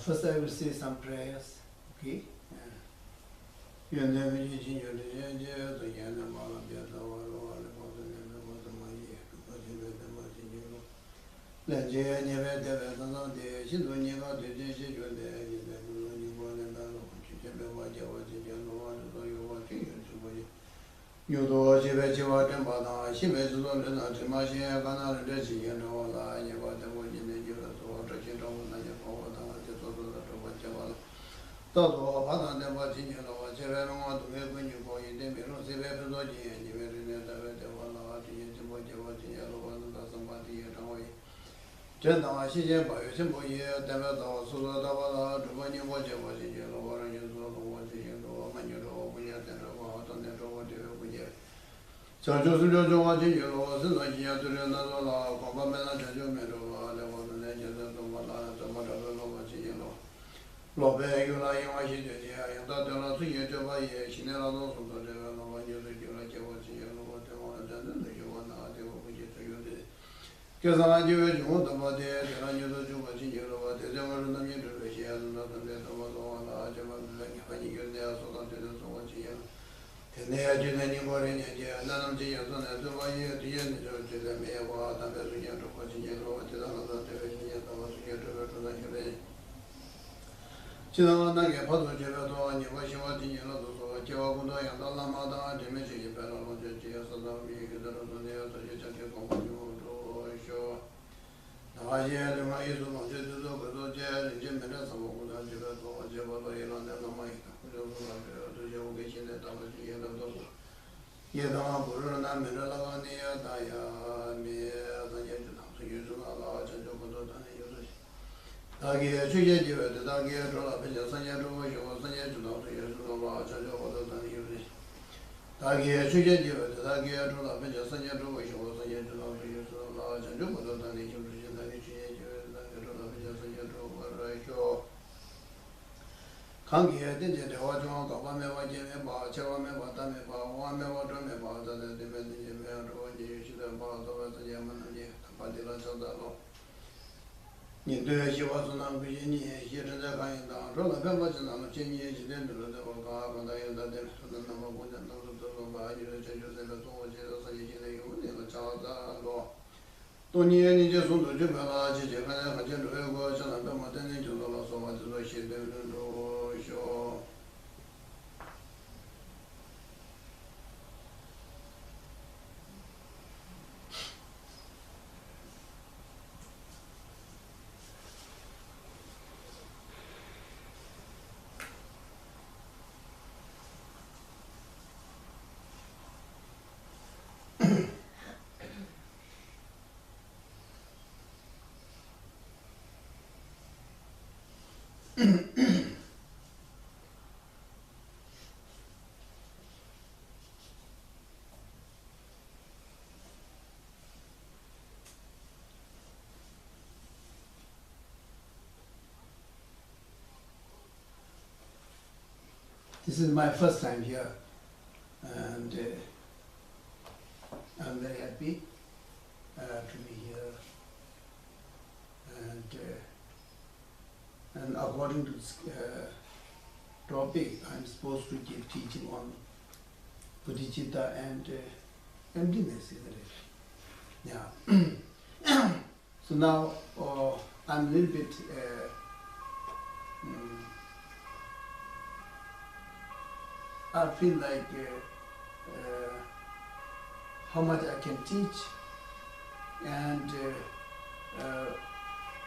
First I will say some prayers, okay? Yudo Jiva Jiva Tempana, she may do not Timashi, Banana, Desi, and all that, and what the wood in the Judas or Trachin, and your power, the Toto, Patan, the watching, you know, what you ever want to make when you go in the middle, see where the Dorje, and you very never one hour to use what you're watching, yellow one, somebody at away. Gentlemen, she just by a simple year, never thought so that when you watch it, was in yellow, or you saw the watching, you know, when you know, when you're there, what on the road, you so just watching you know, like you have to another law, Papa, judgment of the one legend of the one, the mother of watching you know. Lobe, you like watching it, yeah, and that the last year to buy a Chanel also to the one you like watching you know what they want to do, you want to do what you do. Because I do it, you want about it, and you do watching you know what they don't know you do, she has nothing that was on large amount when you get there, so that it is watching you. And they are doing anymore in India, none of the other than the one year to end to the mayor, what I'm going to watch in yellow, to another division, I was here to go to the day. Children, I get part of Javato, and you watch watching yellow, so Javago and the Lamada, the message, but I want to see us on the near to you just to show. Now, I hear the Mayu to the jail, and Jim Mendes of Javato, Javato, and the mic. Yoga that I was the end of the Yada Burana Minala near Daya, near the usual large and Jokoto than usually. Dagi, Chuja, the Dagi, Rola, Sanya, was Sanya to know the usual large and Jokoto than usually. Dagi, Chuja, the Dagi, Rola, Sanya, was Sanya to know the usual large and Jokoto than usually. Kangi did it, what you want, one may watch him about, Chairman, what I may about, one may want to me about the depending on what you should have bought over the German and the Padilla Sodalo. You do as you was on Virginia, here in the kind of roller pebbles and on the 10 years, you didn't do the car, and I ended up to the number one and not to buy you, changes in the two, Jesus, and you the child law. Tony and just want to do a large Japan, and general words and I'm not attending to the loss of what she did to show. This is my first time here, and I'm very happy to be here. And according to this topic, I'm supposed to give teaching on Bodhicitta and emptiness, isn't it? Yeah. So now I'm a little bit I feel like how much I can teach and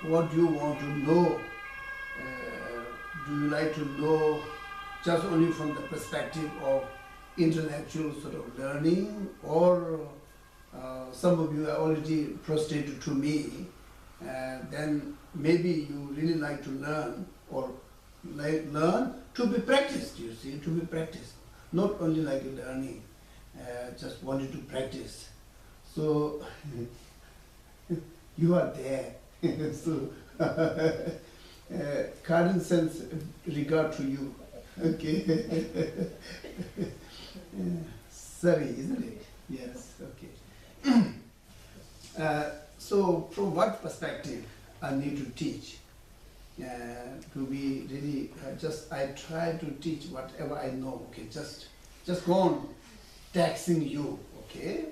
what you want to know. Do you like to know just only from the perspective of intellectual sort of learning, or some of you are already prostrated to me, then maybe you really like to learn, or learn to be practiced, you see, to be practiced. Not only like learning, just wanted to practice. So you are there. So current sense regard to you. Okay. Sorry, isn't it? Yes, okay. So from what perspective I need to teach? to be really, I try to teach whatever I know, okay, just go on taxing you, okay?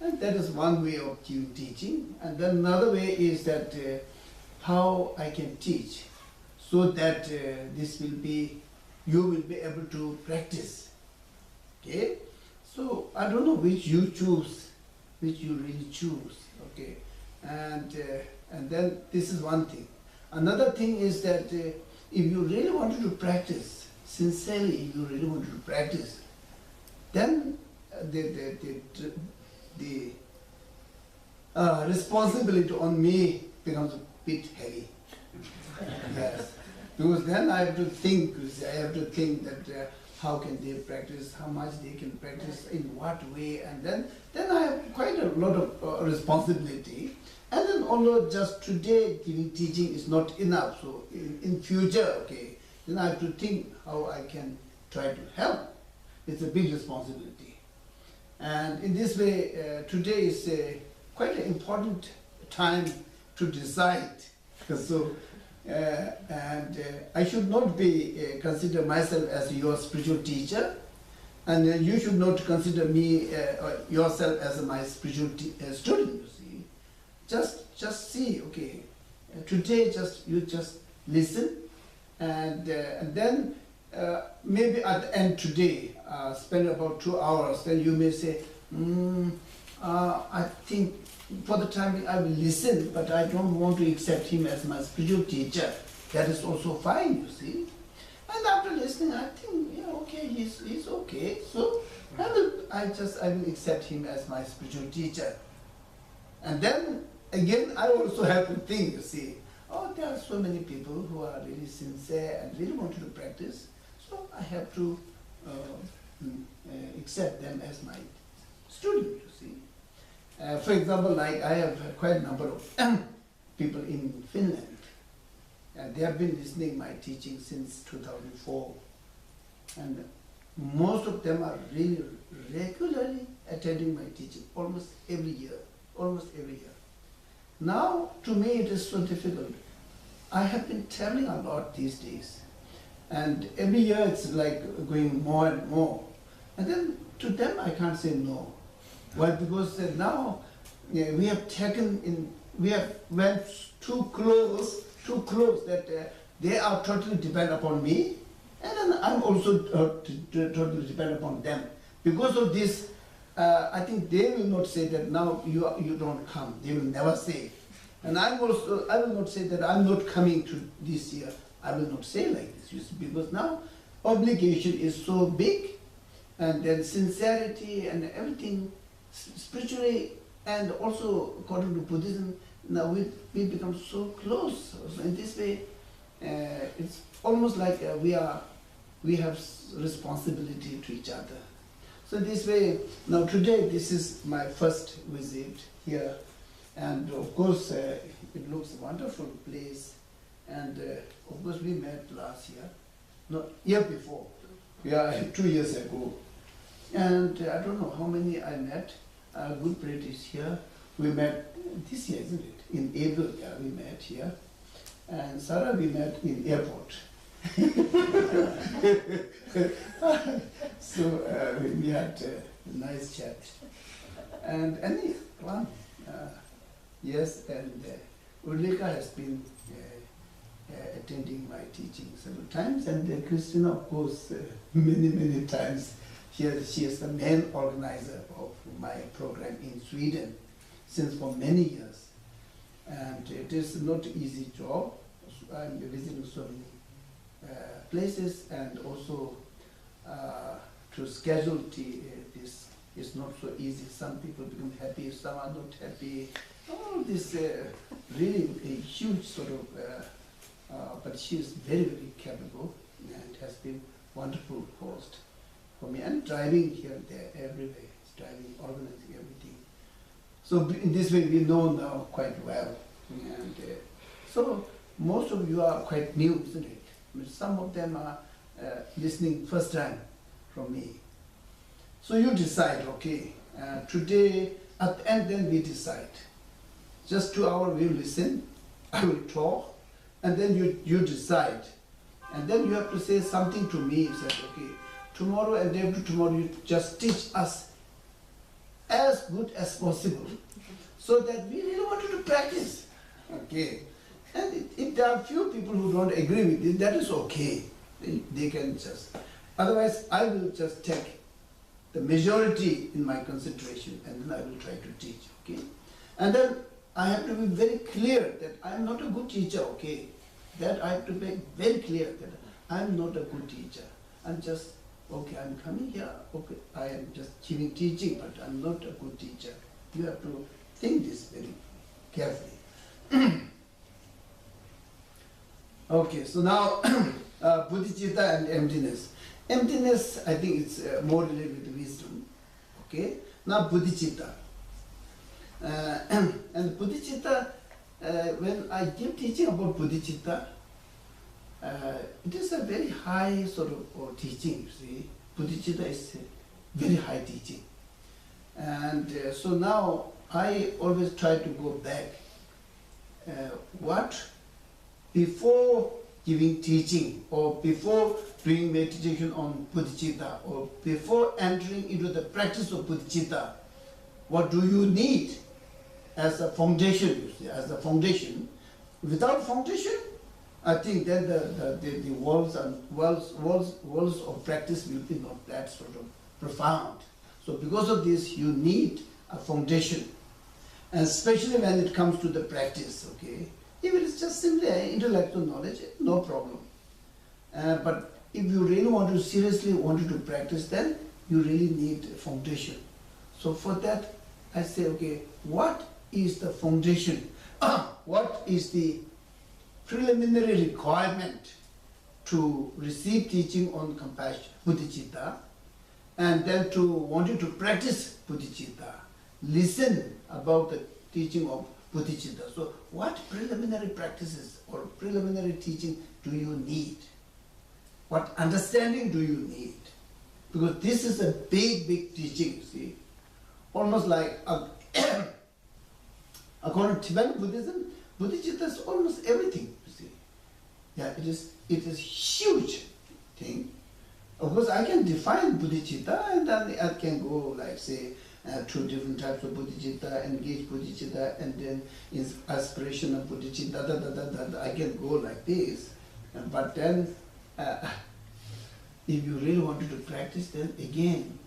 And that is one way of teaching. And then another way is that how I can teach so that you will be able to practice, okay? So I don't know which you choose, which you really choose, okay? And then this is one thing. Another thing is that if you really wanted to practice, sincerely, if you really wanted to practice, then the responsibility on me becomes a bit heavy. Yes, because then I have to think that how can they practice, how much they can practice, in what way, and then I have quite a lot of responsibility. And then although just today giving teaching is not enough, so in future, okay, then I have to think how I can try to help. It's a big responsibility. And in this way, today is quite an important time to decide. So, I should not be consider myself as your spiritual teacher, and you should not consider me yourself as my spiritual student. You see, just see. Okay, today you just listen, and then maybe at the end today, spend about 2 hours. Then you may say, I think for the time I will listen, but I don't want to accept him as my spiritual teacher. That is also fine, you see. And after listening, I think, yeah, okay, he's okay. So I will accept him as my spiritual teacher. And then again, I also have to think, you see, oh, there are so many people who are really sincere and really want to practice. So I have to accept them as my student, you see. For example, like I have quite a number of people in Finland, and they have been listening my teaching since 2004, and most of them are really regularly attending my teaching almost every year. Now, to me, it is so difficult. I have been traveling a lot these days, and every year it's like going more and more, and then to them I can't say no. Why? Because now we have went too close that they are totally dependent upon me, and then I'm also totally dependent upon them. Because of this, I think they will not say that now you don't come. They will never say. And I will not say that I'm not coming to this year. I will not say like this, you see, because now obligation is so big, and then sincerity and everything, spiritually and also according to Buddhism, now we become so close. So in this way, it's almost like we have responsibility to each other. So this way, now today this is my first visit here, and of course it looks a wonderful place, and of course we met last year, no, year before, 2 years ago, and I don't know how many I met. Good British here. We met this year, isn't it? In April, yeah, we met here. And Sarah, we met in airport. So we had a nice chat. And anyone, yes, and Ulrika has been attending my teaching several times, and Christina, of course, many times. She is the main organizer of my program in Sweden since for many years. And it is not an easy job. I'm visiting so many places, and also to schedule this is not so easy. Some people become happy, some are not happy. All this really a huge sort of, but she is very, very capable and has been wonderful host for me, and driving here and there, everywhere, driving, organizing everything. So in this way we know now quite well. And so most of you are quite new, isn't it? I mean, some of them are listening first time from me. So you decide, okay, today at the end then we decide. Just 2 hours we will listen, I will talk, and then you decide. And then you have to say something to me, you said, okay, tomorrow and day after tomorrow you just teach us as good as possible so that we really wanted to practice. Okay. And if there are few people who don't agree with it, that is okay. They can just. Otherwise, I will just take the majority in my consideration and then I will try to teach. Okay. And then I have to be very clear that I am not a good teacher. Okay. That I have to make very clear that I am not a good teacher. I'm just, okay, I'm coming here, okay, I am just giving teaching, but I'm not a good teacher. You have to think this very carefully. Okay, so now Bodhicitta and emptiness. Emptiness, I think it's more related with wisdom. Okay, now Bodhicitta. And Bodhicitta, when I give teaching about Bodhicitta, it is a very high sort of teaching, you see. Bodhicitta is a very high teaching. And so now I always try to go back. Before giving teaching or before doing meditation on Bodhicitta or before entering into the practice of Bodhicitta, what do you need as a foundation, you see, as a foundation? Without foundation, I think then the walls of practice will be not that sort of profound. So because of this, you need a foundation, and especially when it comes to the practice. Okay, if it is just simply intellectual knowledge, no problem. But if you really want to seriously want to practice, then you really need a foundation. So for that, I say, okay, what is the foundation? What is the preliminary requirement to receive teaching on compassion, Bodhicitta, and then to want you to practice Bodhicitta, listen about the teaching of Bodhicitta. So what preliminary practices or preliminary teaching do you need? What understanding do you need? Because this is a big, big teaching, you see. Almost like, according to Tibetan Buddhism, Bodhicitta is almost everything, you see. Yeah, it is huge thing. Of course, I can define Bodhicitta and then I can go like say two different types of Bodhicitta, engage Bodhicitta, and then is aspiration of Bodhicitta, I can go like this. But then, if you really wanted to practice, then again,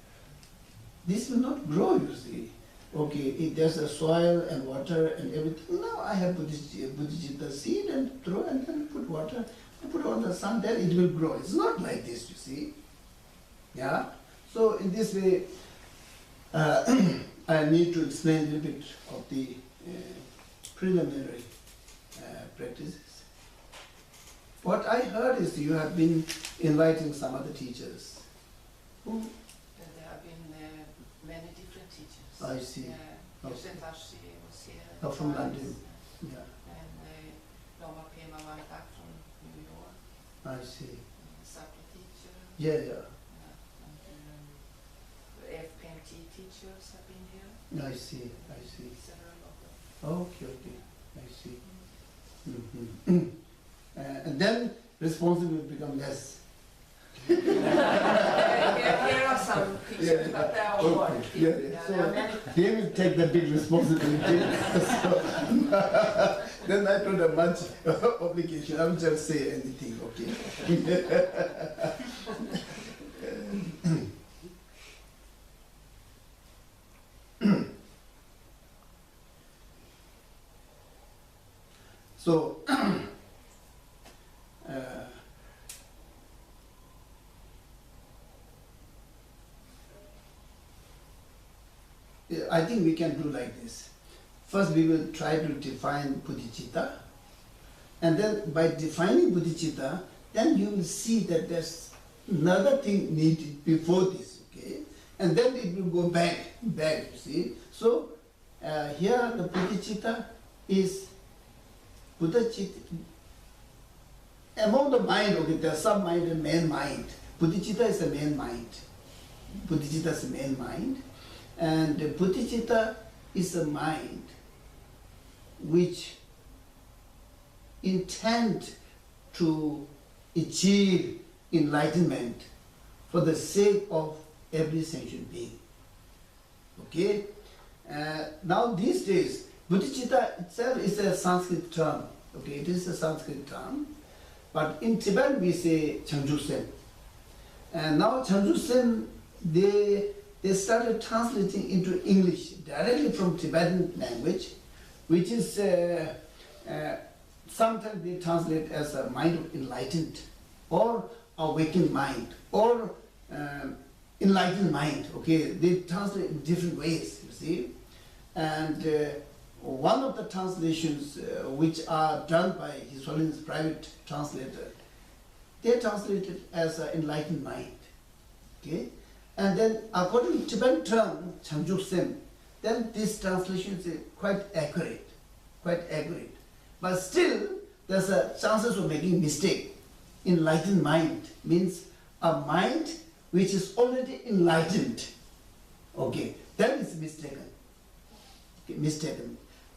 this will not grow, you see. Okay, if there's a soil and water and everything, now I have Bodhicitta seed and throw and then put water and put on the sun, then it will grow. It's not like this, you see. Yeah? So in this way, I need to explain a little bit of the preliminary practices. What I heard is you have been inviting some other teachers. Who? There have been many different teachers. I see. Geshe was here. Oh, from London. Yeah. And Lama Pema went back from New York. I see. Saki teacher. Yeah. FPMT teachers have been here. I see. Several of them. Okay. I see. Mm-hmm. And then responsibility will become less. Here are some teachers, but they are more. Yeah. So he will take the big responsibility. So, then I don't have much obligation. I will just say anything, okay? So, I think we can do like this. First we will try to define Bodhicitta, and then by defining Bodhicitta, then you will see that there's another thing needed before this, okay? And then it will go back, you see. So here the Bodhicitta is Bodhicitta. Among the mind, okay, there's sub-mind and main mind. Bodhicitta is the main mind. Bodhicitta is the main mind. And Bodhicitta is a mind which intend to achieve enlightenment for the sake of every sentient being. Okay? Now these days, Bodhicitta itself is a Sanskrit term. Okay, it is a Sanskrit term. But in Tibet we say Changju-sen. And now Changju-sen, they started translating into English directly from Tibetan language, which is sometimes they translate as a mind of enlightened, or awakened mind, or enlightened mind. Okay, they translate in different ways, you see. And one of the translations which are done by His Holiness private translator, they translate it as an enlightened mind. Okay, and then according to Tibetan term Changjuk-sen, then this translation is quite accurate, But still, there's a chances of making mistake. Enlightened mind means a mind which is already enlightened. Okay, that is mistaken. Okay, mistaken.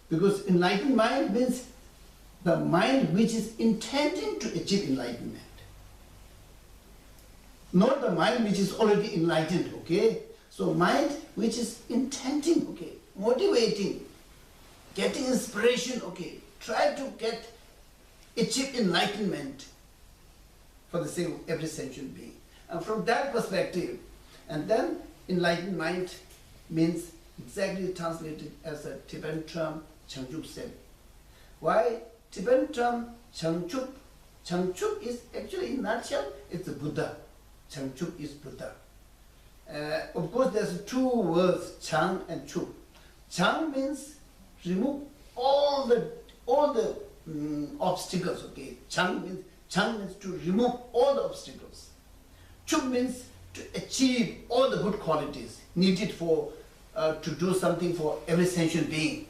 Because enlightened mind means the mind which is intending to achieve enlightenment. Not the mind which is already enlightened, okay? So mind which is intending, okay, motivating, getting inspiration, okay, try to achieve enlightenment for the sake of every sentient being. And from that perspective, and then enlightened mind means exactly translated as a Tibetan term Changjuk-sen. Why Tibetan term Changchuk? Changchuk is actually in nutshell, it's a Buddha. Changchuk is Buddha. Of course, there's two words, Chang and Chuk. Chang means remove all the obstacles. Okay, Chang means to remove all the obstacles. Chuk means to achieve all the good qualities needed for to do something for every sentient being.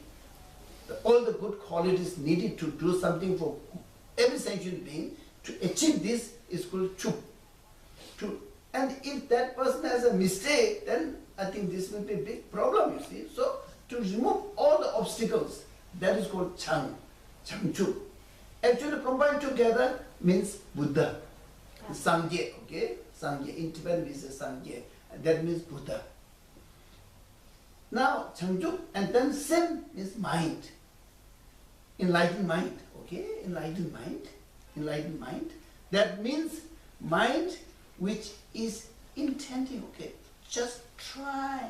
All the good qualities needed to do something for every sentient being, to achieve this is called Chuk. And if that person has a mistake, then I think this will be a big problem, you see. So to remove all the obstacles, that is called Chang, Changchuk. Actually combined together means Buddha. Sangye, okay? Sangye, in Tibetan we say Sangye, and that means Buddha. Now Changchuk, and then Sen is mind. Enlightened mind, okay? Enlightened mind. That means mind which is intending, okay, just trying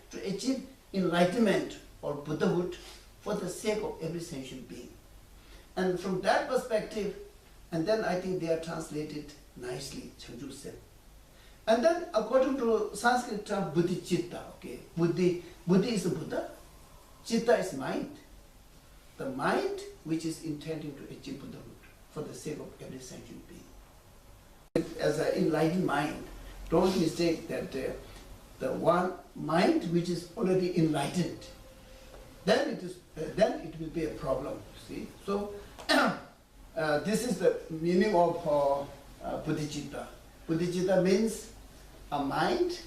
to achieve enlightenment or Buddhahood for the sake of every sentient being. And from that perspective, and then I think they are translated nicely, Changju-sen. And then according to Sanskrit term Bodhicitta, okay, Buddhi is a Buddha, Chitta is mind. The mind which is intending to achieve Buddhahood for the sake of every sentient being. As an enlightened mind, don't mistake that the one mind which is already enlightened, then it will be a problem, you see. So this is the meaning of Bodhicitta. Bodhicitta means a mind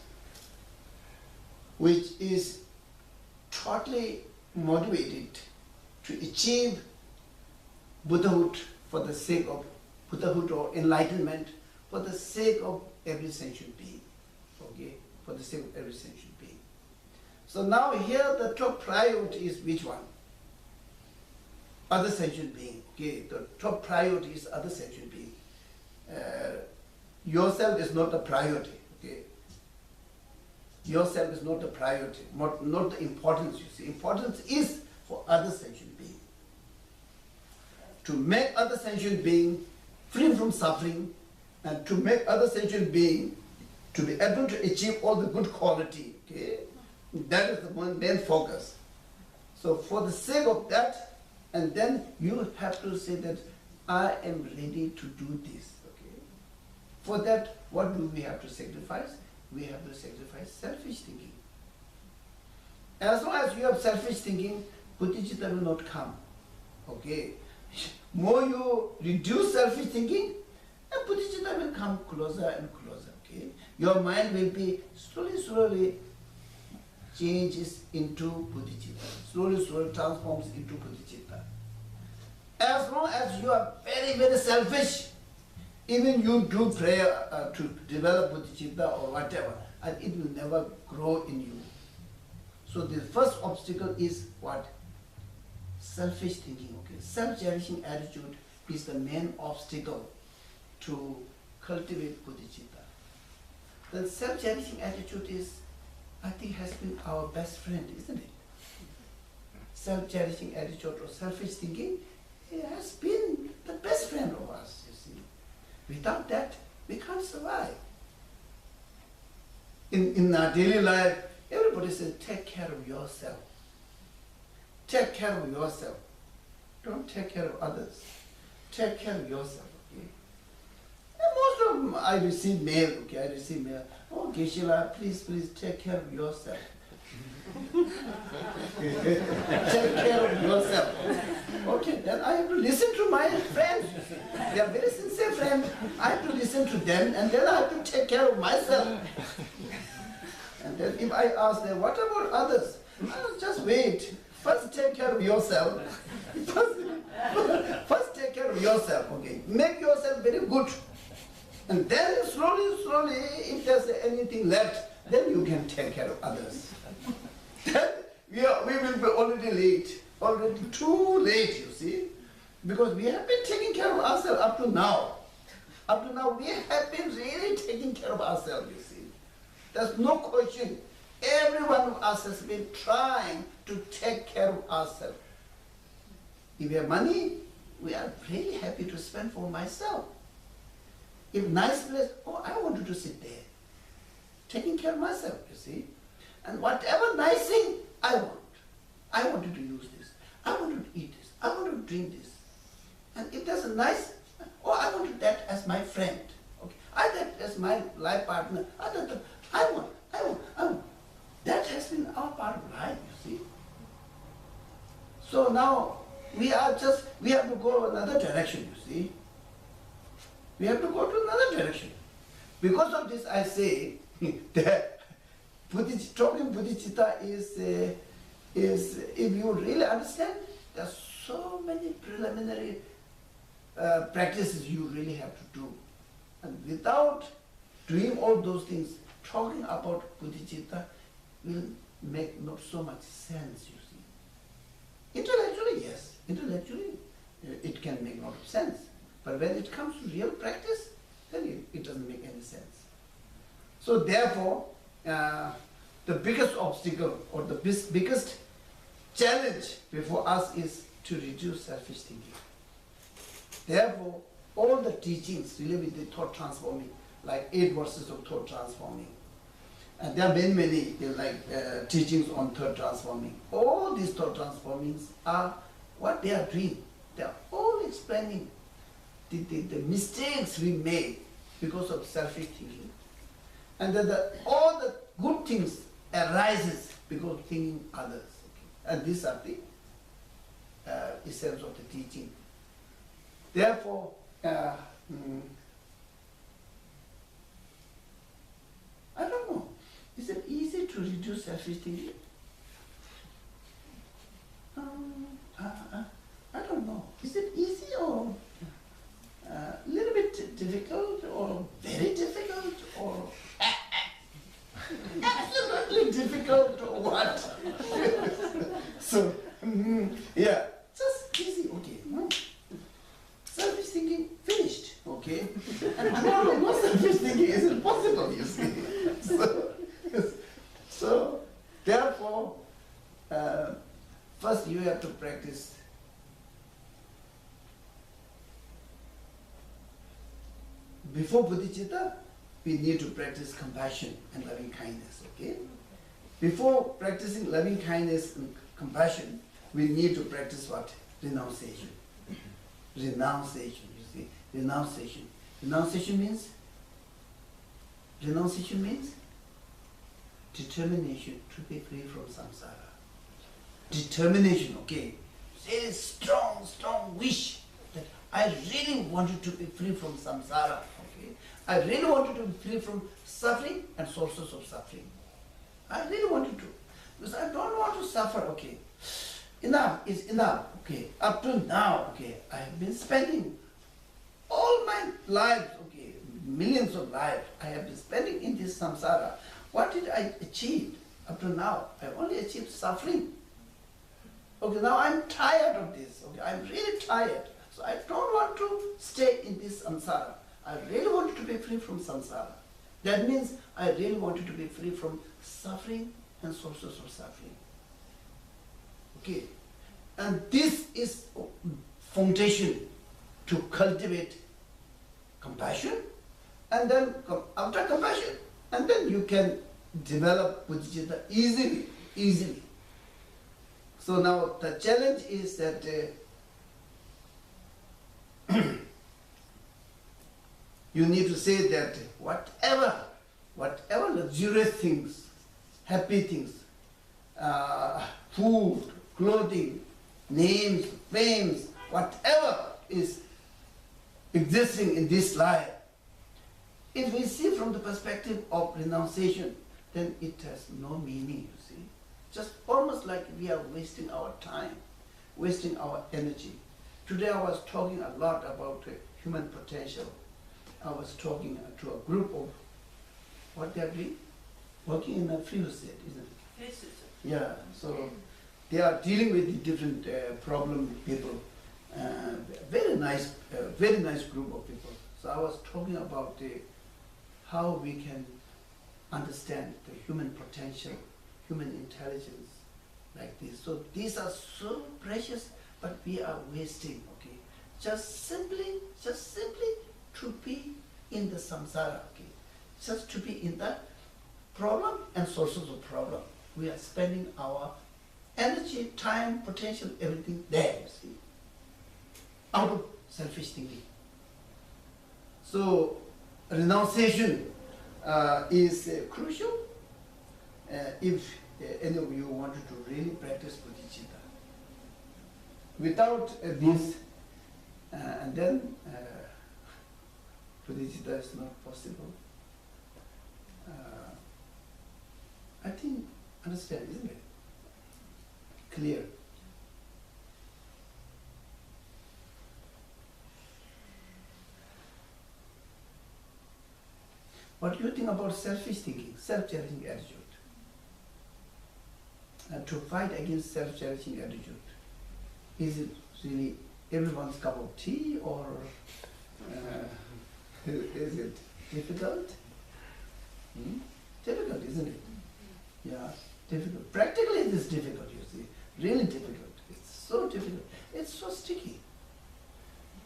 which is totally motivated to achieve Buddhahood for the sake of Buddhahood or enlightenment for the sake of every sentient being. Okay? For the sake of every sentient being. So now here the top priority is which one? Other sentient being. Okay? The top priority is other sentient being. Yourself is not the priority. Okay? Yourself is not the priority, not the importance, you see. Importance is for other sentient being. To make other sentient being free from suffering, and to make other sentient being to be able to achieve all the good quality, okay? That is the main focus. So for the sake of that, and then you have to say that I am ready to do this, okay? For that, what do we have to sacrifice? We have to sacrifice selfish thinking. As long as you have selfish thinking, Bodhicitta will not come, okay? More you reduce selfish thinking, and Bodhicitta will come closer and closer, okay? Your mind will be slowly changes into Bodhicitta, slowly transforms into Bodhicitta. As long as you are very, very selfish, even you do prayer to develop bodhicitta or whatever, and it will never grow in you. So the first obstacle is what? Selfish thinking, okay? Self-cherishing attitude is the main obstacle to cultivate bodhicitta. The self-cherishing attitude is, I think, has been our best friend, isn't it? Self-cherishing attitude or selfish thinking, it has been the best friend of us, you see. Without that, we can't survive. In our daily life, everybody says, take care of yourself. Take care of yourself. Don't take care of others. Take care of yourself, okay? And most of them, I receive mail, okay? I receive mail. Oh, Geshe, please take care of yourself. Take care of yourself. Okay, then I have to listen to my friends. They are very sincere friends. I have to listen to them, and then I have to take care of myself. And then if I ask them, what about others? I'll just wait. First take care of yourself. First take care of yourself, okay? Make yourself very good. And then slowly, if there's anything left, then you can take care of others. Then we will be already late. Already too late, you see. Because we have been taking care of ourselves up to now. Up to now, we have been really taking care of ourselves, you see. There's no question. Every one of us has been trying to take care of ourselves. If we have money, we are really happy to spend for myself. If nice place, oh, I wanted to sit there. Taking care of myself, you see. And whatever nice thing I want. I wanted to use this. I wanted to eat this. I wanted to drink this. And if there's a nice, oh, I wanted that as my friend. Okay. I that as my life partner. I want. That has been our part of life, you see. So now we have to go another direction, you see. We have to go to another direction. Because of this, I say that talking bodhicitta is, if you really understand, there are so many preliminary practices you really have to do. And without doing all those things, talking about bodhicitta will make not so much sense, you see. Intellectually, yes. Intellectually, it can make a lot of sense. But when it comes to real practice, then it doesn't make any sense. So therefore, the biggest obstacle or the biggest challenge before us is to reduce selfish thinking. Therefore, all the teachings related with the thought transforming, like 8 verses of thought transforming, and there are many teachings on thought transforming. All these thought transformings are what they are doing. They are all explaining the mistakes we made because of selfish thinking, and that all the good things arises because of thinking others. Okay? And these are the essence of the teaching. Therefore, I don't know. Is it easy to reduce selfish thinking? I don't know. Is it easy or a little bit difficult or very difficult or absolutely difficult or what? So, yeah, just easy, okay. No? Selfish thinking finished, okay? And tomorrow, no selfish thinking isn't possible, you see. So therefore, first you have to practice before bodhicitta, we need to practice compassion and loving kindness, okay? Before practicing loving kindness and compassion, we need to practice what? Renunciation. Renunciation, you see. Renunciation. Renunciation means determination to be free from samsara. Determination, okay? Very strong wish that I really wanted to be free from samsara, okay? I really wanted to be free from suffering and sources of suffering. I really wanted to, because I don't want to suffer, okay? Enough is enough, okay, up to now, okay, I have been spending all my life, okay, millions of lives, I have been spending in this samsara. What did I achieve up to now? I only achieved suffering. Okay, now I'm tired of this. Okay, I'm really tired. So I don't want to stay in this samsara. I really wanted to be free from samsara. That means I really wanted to be free from suffering and sources of suffering. Okay, and this is foundation to cultivate compassion, and then after compassion, and then you can develop bodhicitta easily. So now the challenge is that you need to say that whatever luxurious things, happy things, food, clothing, names, fames, whatever is existing in this life, if we see from the perspective of renunciation, then it has no meaning, you see. Just almost like we are wasting our time, wasting our energy. Today I was talking a lot about human potential. I was talking to a group of, what they are doing? Working in a field state, isn't it? Yes, Yeah, so they are dealing with the different problem people. Very nice group of people. So I was talking about how we can understand the human potential, human intelligence like this. So these are so precious, but we are wasting, okay? Just simply to be in the samsara, okay? Just to be in that problem and sources of problem. We are spending our energy, time, potential, everything there, you see, out of selfish thinking. So renunciation is crucial if any of you wanted to really practice bodhicitta. Without this, and then bodhicitta is not possible. I think, understand, isn't it? Clear. What do you think about selfish thinking, self-cherishing attitude? To fight against self-cherishing attitude, is it really everyone's cup of tea, or is it difficult? Difficult, isn't it? Yeah, difficult. Practically it is difficult, you see. Really difficult. It's so difficult. It's so sticky.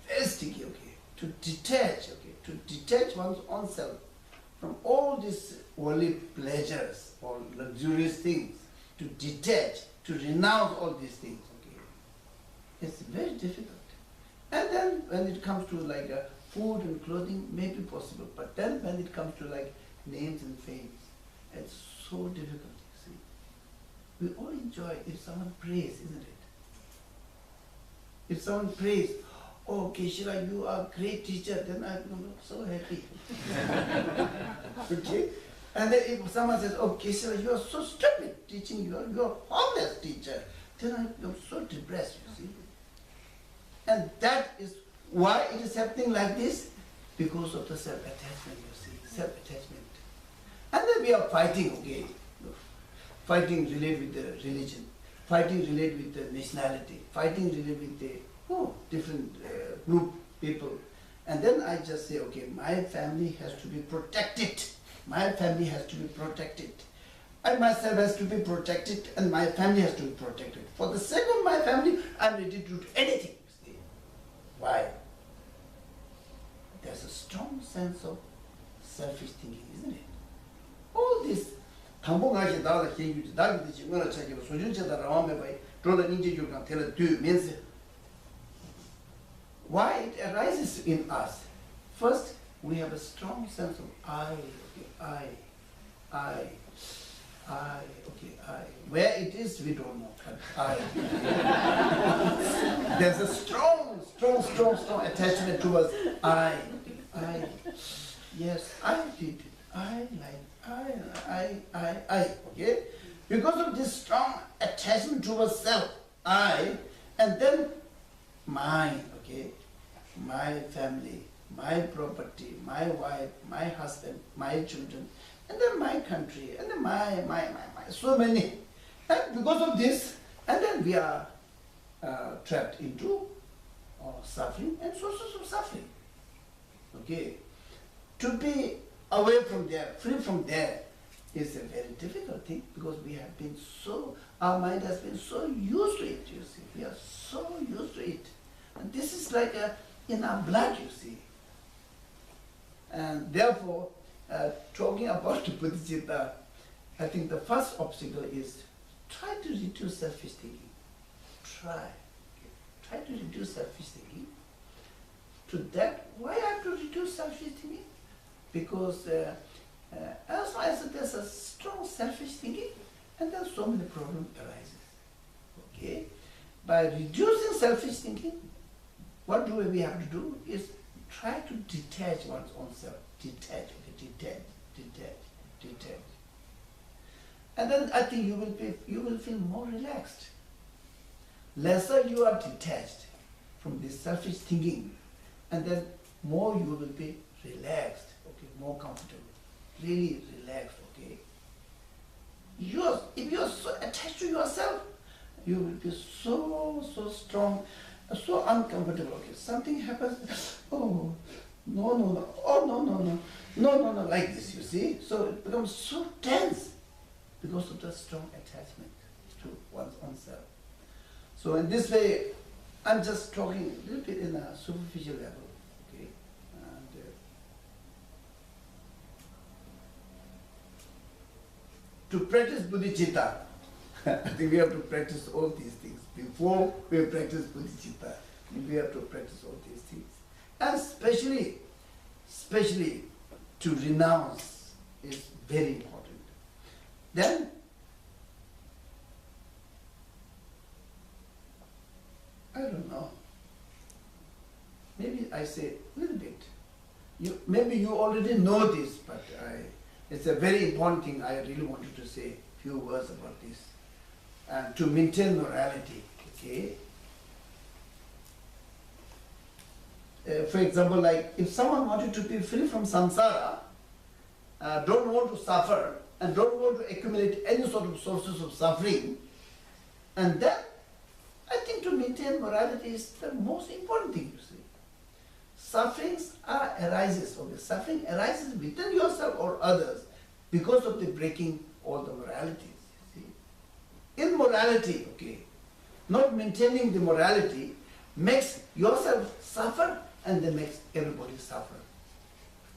Very sticky, okay. To detach one's own self from all these worldly pleasures or luxurious things, to detach, to renounce all these things, okay. It's very difficult. And then when it comes to like food and clothing, may be possible. But then when it comes to like names and fames, it's so difficult, you see. We all enjoy if someone prays, isn't it? If someone prays, oh, Geshe, you are a great teacher, then I'm so happy. Okay? And then if someone says, oh, Geshe, you are so stupid teaching, you are a harmless teacher, then I'm so depressed, you see. And that is why it is happening like this, because of the self-attachment, you see, self-attachment. And then we are fighting, okay, fighting related with the religion, fighting related with the nationality, fighting related with the different group people. And then I just say, okay, my family has to be protected. My family has to be protected. I myself has to be protected, and my family has to be protected. For the sake of my family, I'm ready to do anything. See? Why? There's a strong sense of selfish thinking, isn't it? All this why it arises in us? First, we have a strong sense of I. Where it is, we don't know, but I. There's a strong attachment towards I. Yes, I did it. I, okay? Because of this strong attachment towards self, I, And then my family, my property, my wife, my husband, my children, and then my country, and then my, so many. And because of this, and then we are trapped into suffering and sources of suffering. Okay? To be away from there, free from there, is a very difficult thing because we have been so, our mind has been so used to it, you see. We are so used to it. And this is like in our blood, you see. And therefore, talking about Bodhicitta, I think the first obstacle is try to reduce selfish thinking. Try to reduce selfish thinking. To that, why I have to reduce selfish thinking? Because as long as there's a strong selfish thinking, and then so many problems arises. Okay? By reducing selfish thinking, what do we have to do is try to detach one's own self. Detach. And then I think you will feel more relaxed. Lesser you are detached from this selfish thinking, and then more you will be relaxed, okay, more comfortable, really relaxed, okay. If you are so attached to yourself, you will be so strong, so uncomfortable, okay. Something happens, oh, no, oh, no, like this, you see. So it becomes so tense because of the strong attachment to one's own self. So in this way, I'm just talking a little bit in a superficial level, okay? And, to practice Bodhicitta, I think we have to practice all these things. Before we practice Bodhicitta, we have to practice all these things. And especially to renounce is very important. Then, I don't know. Maybe I say a little bit. Maybe you already know this, but it's a very important thing. I really wanted to say a few words about this. And to maintain morality, okay? For example, like if someone wanted to be free from samsara, don't want to suffer, and don't want to accumulate any sort of sources of suffering, and then I think to maintain morality is the most important thing, you see. Sufferings arises, okay? Suffering arises within yourself or others because of the breaking all the moralities, you see. Immorality, okay, not maintaining the morality makes yourself suffer and then makes everybody suffer.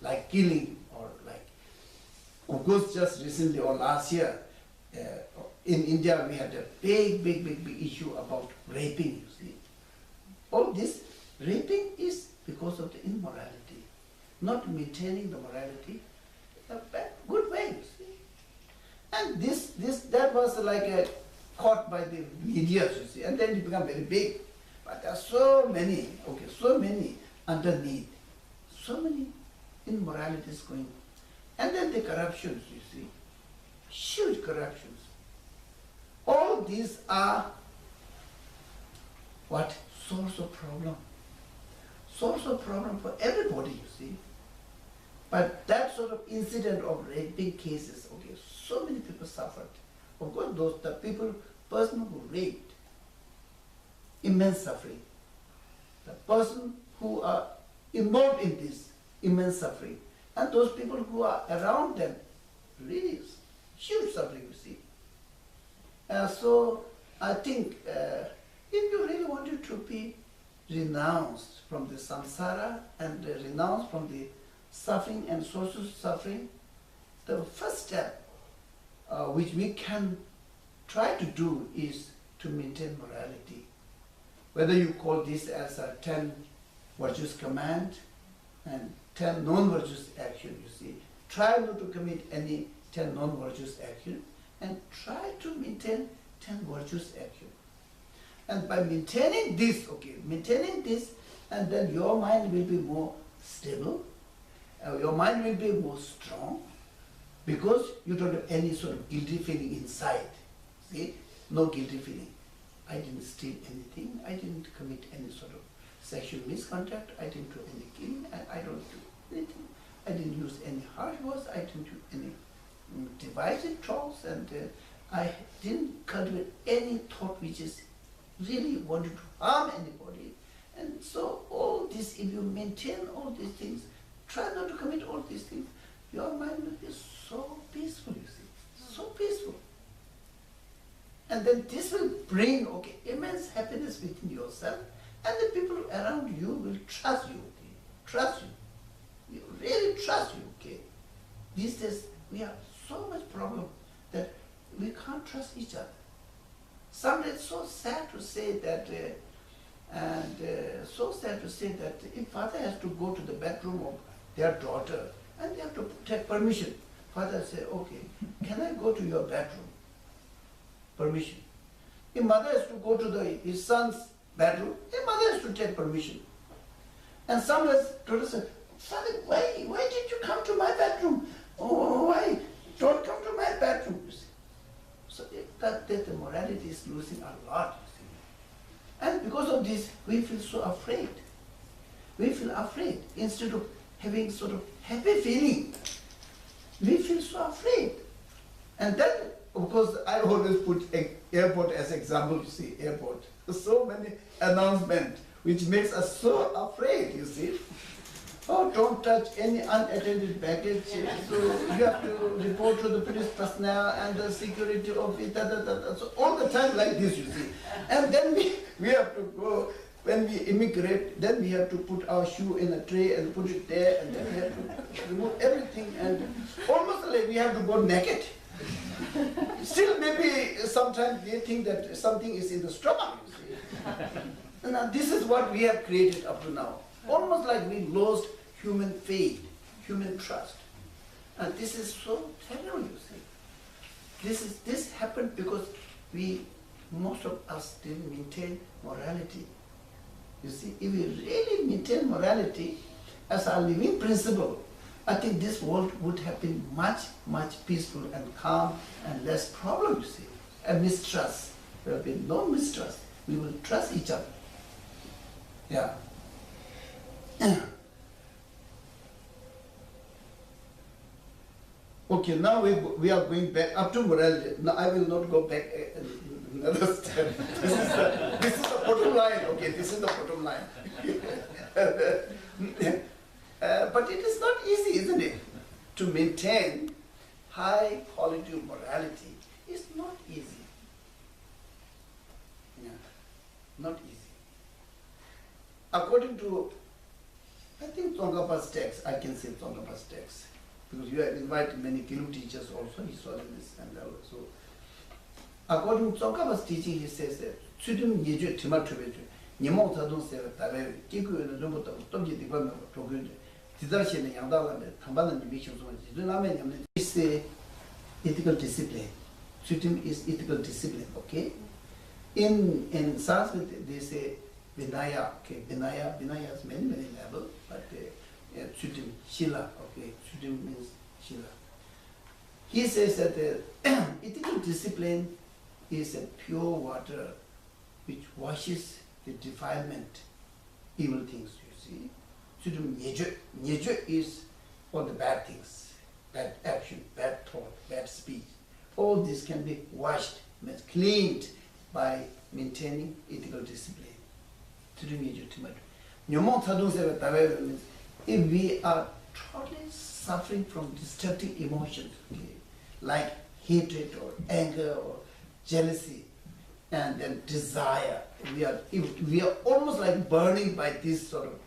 Like killing, or like, of course, just recently or last year, in India we had a big issue about raping, you see. All this raping is because of the immorality, not maintaining the morality in a good way, you see. And that was like caught by the media, you see, and then it became very big. But there are so many underneath, so many immoralities going. And then the corruptions, you see, huge corruptions. All these are what? Source of problem. Source of problem for everybody, you see. But that sort of incident of raping cases, okay, so many people suffered. Of course, the person who raped, immense suffering. The person who are involved in this, immense suffering. And those people who are around them, really huge suffering, you see. So I think if you really wanted to be renounced from the samsara and renounced from the suffering and sources of suffering, the first step which we can try to do is to maintain morality. Whether you call this as a 10 virtues command and 10 non-virtuous action, you see. Try not to commit any 10 non-virtuous action and try to maintain 10 virtuous action. And by maintaining this, and then your mind will be more stable, your mind will be more strong, because you don't have any sort of guilty feeling inside. See? No guilty feeling. I didn't steal anything, I didn't commit any sort of sexual misconduct, I didn't do any killing, I don't do anything. I didn't use any harsh words, I didn't do any divisive talks, and I didn't cultivate any thought which is really wanted to harm anybody. And so all this, if you maintain all these things, try not to commit all these things, your mind will be so peaceful, you see, so peaceful. And then this will bring, okay, immense happiness within yourself, and the people around you will trust you, okay? Trust you. You really trust you, okay? These days, we have so much problem that we can't trust each other. Sometimes it's so sad to say that, so sad to say that if father has to go to the bedroom of their daughter, and they have to take permission, father say, okay, can I go to your bedroom? Permission. If mother has to go to his son's bedroom, the mother has to take permission. And sometimes daughter says, father, why did you come to my bedroom? Oh, why? Don't come to my bedroom, you see. So that the morality is losing a lot, you see. And because of this, we feel so afraid. We feel afraid. Instead of having sort of happy feeling, we feel so afraid. And then, of course, I always put airport as example, you see, airport. So many announcements which makes us so afraid, you see. Oh, don't touch any unattended baggage. So you have to report to the police personnel and the security officer. So all the time like this, you see. And then we have to go, when we immigrate, then we have to put our shoe in a tray and put it there, and then we have to remove everything, and almost like we have to go naked. Still, maybe sometimes they think that something is in the stomach, you see. And now this is what we have created up to now. Almost like we lost human faith, human trust. And this is so terrible, you see. This happened because most of us didn't maintain morality. You see, if we really maintain morality as our living principle, I think this world would have been much, much peaceful and calm and less problem, you see. And mistrust. There will be no mistrust. We will trust each other. Yeah. Okay, now we are going back up to morality. Now I will not go back another step. This is the bottom line. Okay, this is the bottom line. But it is not easy, isn't it? To maintain high quality of morality is not easy. Yeah, not easy. According to, I think Tsongkhapa's text, I can say Tsongkhapa's text, because you have invited many Kilu teachers also, he saw this and also. According to Tsongkhapa's teaching, he says that, Tsudum Nyeju Tima Trubeju, Nyemo Tadun Seva Tabe, Kiku and Rumbuta, Tomji Dibama, Togun, Tidashi and Yandala, Tambana Division, is ethical discipline. Tsudum is ethical discipline, okay? In Sanskrit, they say, Vinaya, okay, Vinaya has many levels, but Tsudum, Shila, okay, Tsudum means Shila. He says that ethical discipline is a pure water which washes the defilement, evil things, you see. Tsudum Nyeju is all the bad things, bad action, bad thought, bad speech. All this can be washed, cleaned by maintaining ethical discipline. If we are totally suffering from destructive emotions, okay, like hatred or anger or jealousy, and then desire, we are almost like burning by these sort of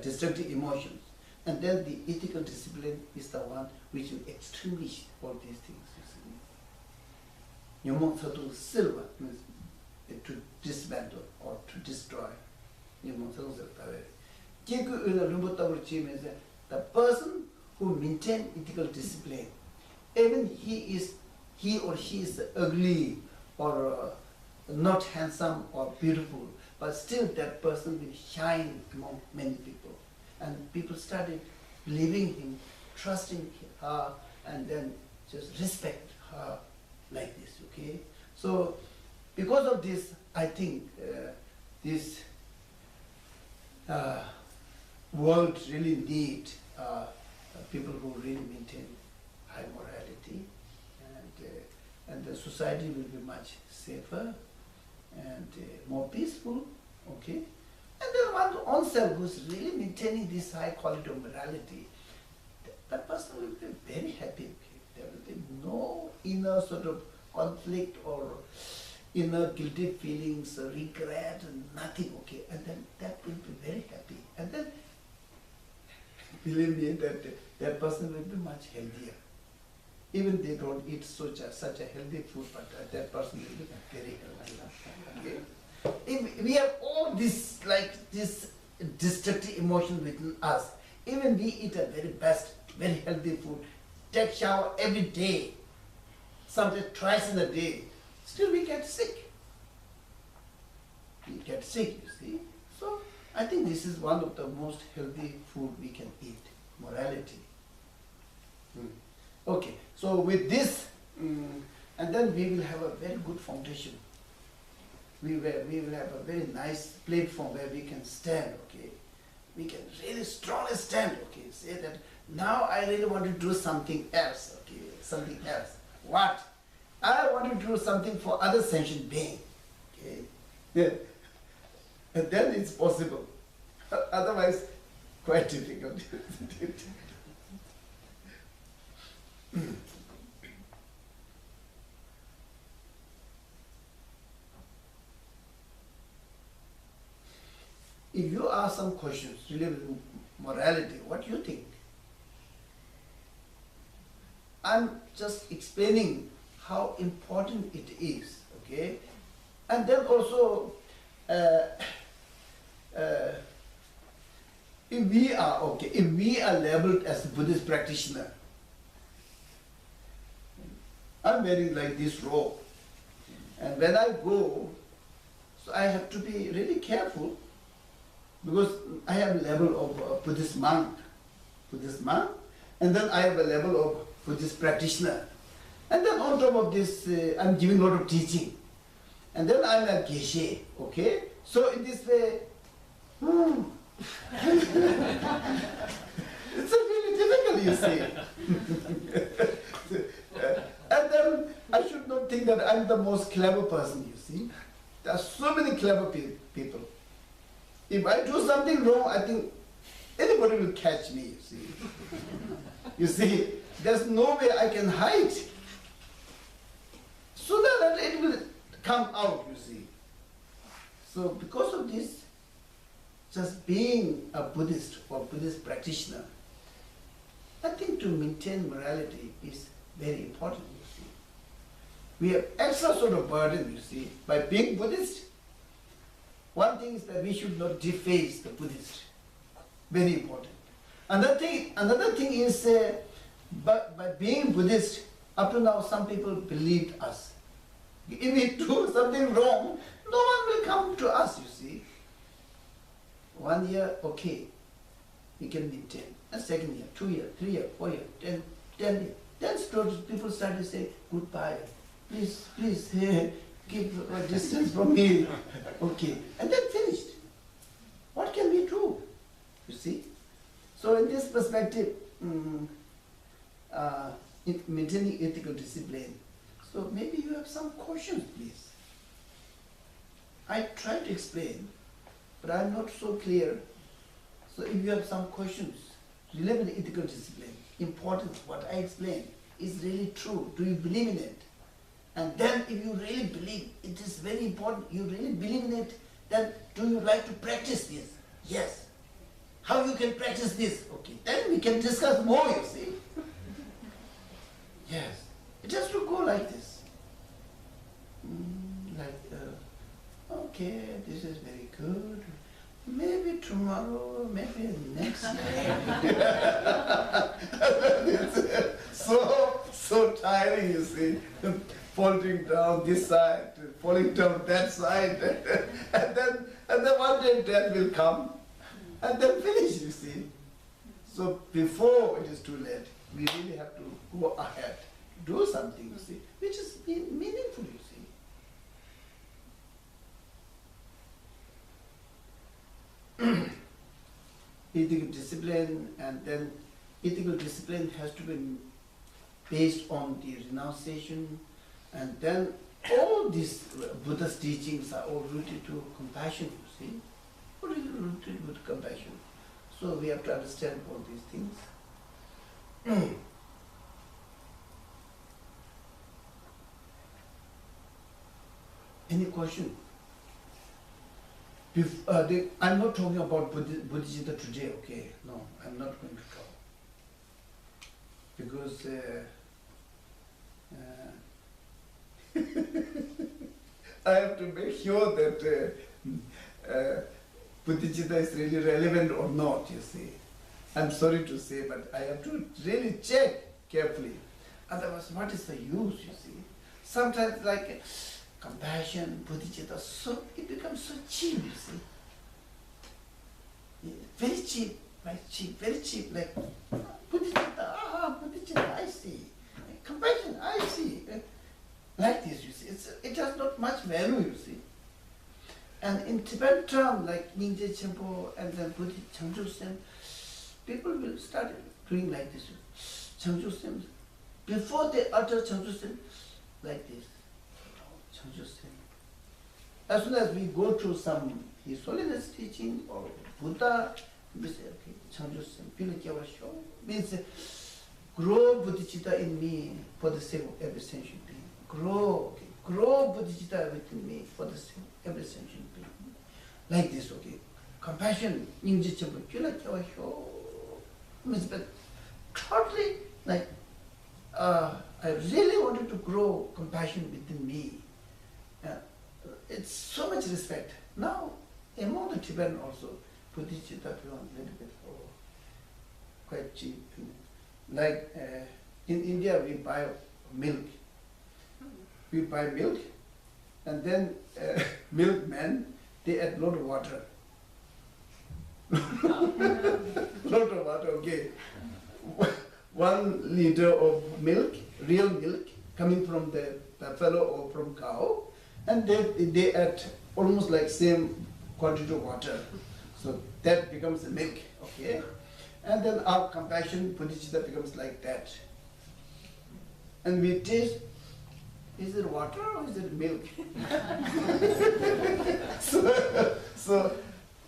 destructive emotions. And then the ethical discipline is the one which will extinguish all these things. Silva means to dismantle or to destroy. The person who maintains ethical discipline, even he or she is ugly or not handsome or beautiful, but still that person will shine among many people. And people started believing him, trusting her, and then just respect her like this, okay? So because of this, I think this world really need people who really maintain high morality, and the society will be much safer and more peaceful, okay? And then one oneself who's really maintaining this high quality of morality, that person will be very happy. Okay? There will be no inner sort of conflict or inner guilty feelings, regret, and nothing, okay? And then that will be very happy. And then, believe me, that person will be much healthier. Even they don't eat such a healthy food, but that person will be very healthy. Okay? If we have all this, like this destructive emotion within us, even we eat a very best, very healthy food, take shower every day, sometimes twice in a day, still we get sick. We get sick, you see. So I think this is one of the most healthy food we can eat, morality. Okay, so with this, and then we will have a very good foundation. We will have a very nice platform where we can stand, okay? We can really strongly stand, okay? Say that now I really want to do something else, okay? Something else. What? I want to do something for other sentient being, okay? Yeah. And then it's possible. Otherwise, quite difficult. If you ask some questions related to morality, what do you think? I'm just explaining how important it is, okay? And then also, if we are labeled as a Buddhist practitioner, I'm wearing like this robe, and when I go, so I have to be really careful, because I have a level of Buddhist monk, and then I have a level of Buddhist practitioner. And then on top of this, I'm giving a lot of teaching. And then I'm a Geshe, okay? So in this way, it's really difficult, you see. And then I should not think that I'm the most clever person, you see. There are so many clever people. If I do something wrong, I think anybody will catch me, you see. You see, there's no way I can hide. Sooner or later it will come out, you see. So because of this, just being a Buddhist or Buddhist practitioner, I think to maintain morality is very important, you see. We have extra sort of burden, you see, by being Buddhist. One thing is that we should not deface the Buddhist. Very important. Another thing is, by being Buddhist, up to now some people believed us. If we do something wrong, no one will come to us, you see. 1 year, okay, we can maintain. And second year, 2 year, 3 year, 4 year, 10 years. Then people start to say, goodbye, please, keep a distance from me. Okay, and then finished. What can we do? You see? So in this perspective, maintaining ethical discipline. So maybe you have some questions, please. I try to explain, but I'm not so clear. So if you have some questions related to ethical discipline, important, what I explained is really true. Do you believe in it? And then if you really believe it is very important, you really believe in it, then do you like to practice this? Yes. How you can practice this? Okay, then we can discuss more, you see. Yes. It has to go like this. Okay, this is very good. Maybe tomorrow, maybe next year. It's so tiring, you see. Falling down this side, falling down that side, and then one day death will come, and then finish, you see. So before it is too late, we really have to go ahead, do something, you see, which is meaningful, you see. ethical discipline, and then ethical discipline has to be based on the renunciation, and then all these Buddha's teachings are all rooted to compassion, you see. What is rooted with compassion? So we have to understand all these things. Any question? I'm not talking about Bodhicitta today, okay? No, I'm not going to talk. Because I have to make sure that Bodhicitta is really relevant or not, you see. I'm sorry to say, but I have to really check carefully. Otherwise, what is the use, you see? Sometimes like compassion, Bodhicitta, so it becomes so cheap, you see. Very cheap, very cheap, like Bodhicitta, Bodhicitta, I see. Compassion, I see. Like this, you see. It has not much value, you see. And in Tibetan term, like Nyingje Chenpo and then Buddhi Changju Sen, people will start doing like this. Changju Sen, before they utter Changju Sen, like this. Changju Sen. As soon as we go to some His Holiness teaching or Buddha, we say, okay, Changju Sen, Pila Kyawa Sho, means grow Bodhicitta in me for the sake of every sentient being. Grow, okay. Grow Bodhicitta within me for the sake of every sentient being. Like this, okay. Compassion, Nyingje Chenpo, Pila Kyawa Sho, means but totally like I really wanted to grow compassion within me. It's so much respect. Now, among the Tibetan also, Bodhicitta belongs a little bit quite cheap. Like in India, we buy milk. We buy milk, and then milkmen, they add lot of water. Lot of water, okay. 1 liter of milk, real milk, coming from the buffalo or from cow, and they add almost like same quantity of water. So that becomes the milk, okay? And then our compassion, Bodhicitta, becomes like that. And we taste, is it water or is it milk? so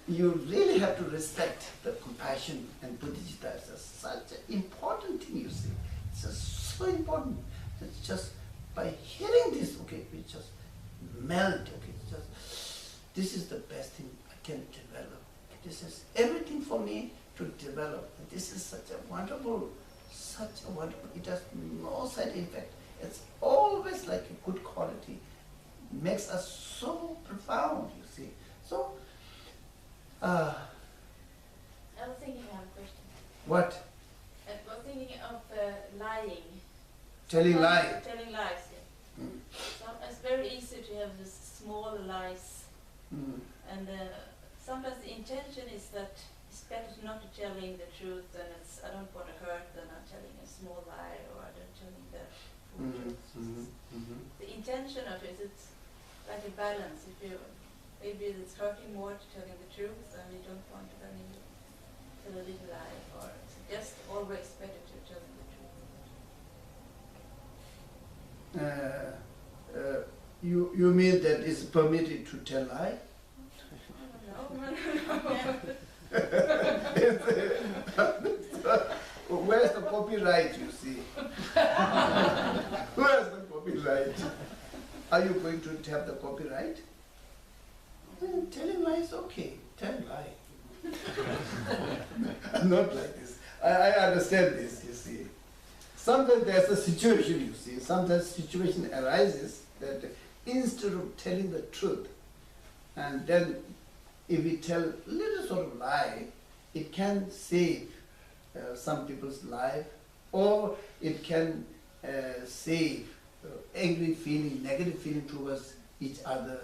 you really have to respect the compassion, and Bodhicitta is such an important thing, you see. It's just so important. It's just by hearing this, okay, we just melt, okay, it's just, this is the best thing I can develop. This is everything for me to develop. And this is such a wonderful, it has no side effect. It's always like a good quality. Makes us so profound, you see. So, I was thinking I have a question. What? I was thinking of lying. Telling lie. Telling lies, yeah. So it's very easy to have these small lies. And sometimes the intention is that it's better not to telling the truth, and it's I don't want to hurt, than I'm telling a small lie, or I don't telling the full truth. The intention of it, it's like a balance. If you maybe it's hurting more to telling the truth, and you don't want to then you tell a little lie, or it's just always better to telling the truth. You mean that it's permitted to tell lie? Where's the copyright, you see? Where's the copyright? Are you going to have the copyright? Then telling lie is okay. Tell lie. Not like this. I understand this, you see. Sometimes there's a situation, you see. Sometimes situation arises that instead of telling the truth, and then if we tell a little sort of lie, it can save some people's life, or it can save angry feeling, negative feeling towards each other,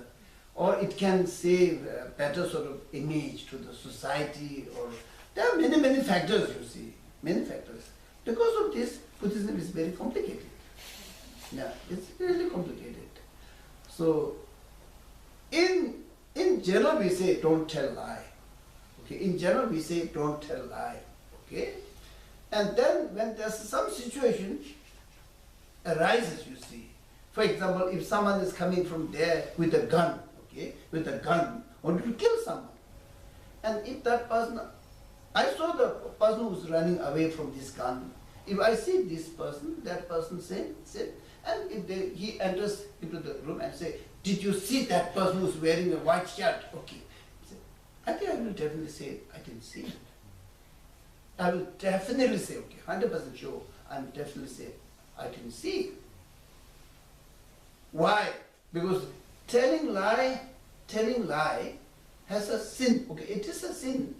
or it can save a better sort of image to the society, or there are many, many factors, you see, many factors. Because of this, Buddhism is very complicated. Yeah, it's really complicated. So, in general we say don't tell lie. Okay, in general we say don't tell lie. Okay, and then when there's some situation arises, you see. For example, if someone is coming from there with a gun, okay, with a gun, wanted to kill someone, and if that person, I saw the person who was running away from this gun. If I see this person, that person said, and if he enters into the room and say, did you see that person who's wearing a white shirt? Okay. I think I will definitely say, I didn't see it. I will definitely say, okay, 100% sure, I will definitely say, I didn't see it. Why? Because telling lie has a sin. Okay, it is a sin.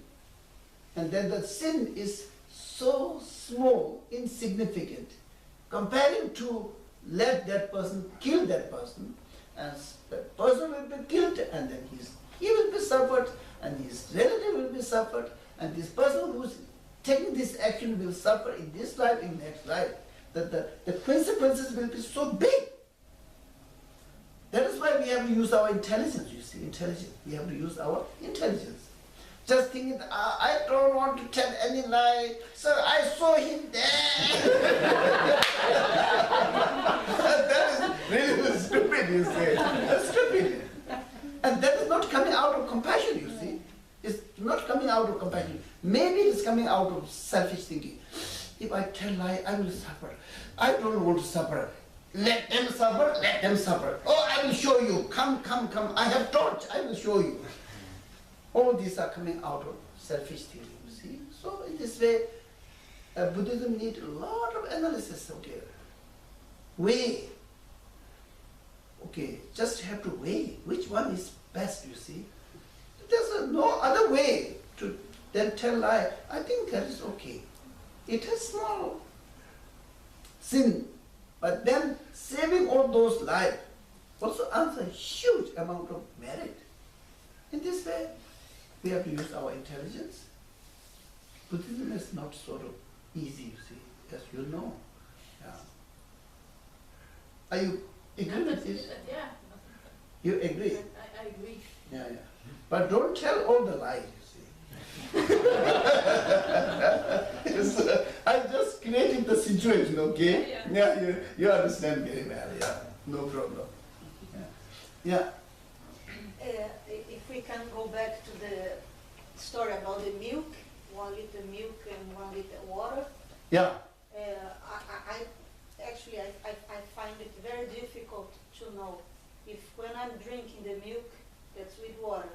And then the sin is so small, insignificant, comparing to let that person kill that person, and that person will be killed, and then he will be suffered, and his relative will be suffered, and this person who's taking this action will suffer in this life, in next life. That the consequences will be so big. That is why we have to use our intelligence, you see, intelligence. We have to use our intelligence. Just thinking, I don't want to tell any lie, so I saw him there. That is really stupid, you see. That's stupid. And that is not coming out of compassion, you see. It's not coming out of compassion. Maybe it's coming out of selfish thinking. If I tell lie, I will suffer. I don't want to suffer. Let them suffer, let them suffer. Oh, I will show you. Come. I have torch, I will show you. All these are coming out of selfish thinking, you see. So in this way, Buddhism needs a lot of analysis, okay. Weigh. Okay, just have to weigh which one is best, you see. There's no other way to then tell lie. I think that is okay. It has small sin, but then saving all those lives also earns a huge amount of merit. In this way, we have to use our intelligence. Buddhism is not sort of easy, you see, as you know. Yeah. Are you agree with this? Yeah. You agree? I agree. Yeah. But don't tell all the lies, you see. I'm just creating the situation, okay? Yeah, you understand very well, yeah. No problem. Yeah. If we can go back to the story about the milk, 1 liter milk and 1 liter water. Yeah. I find it very difficult to know if when I'm drinking the milk that's with water,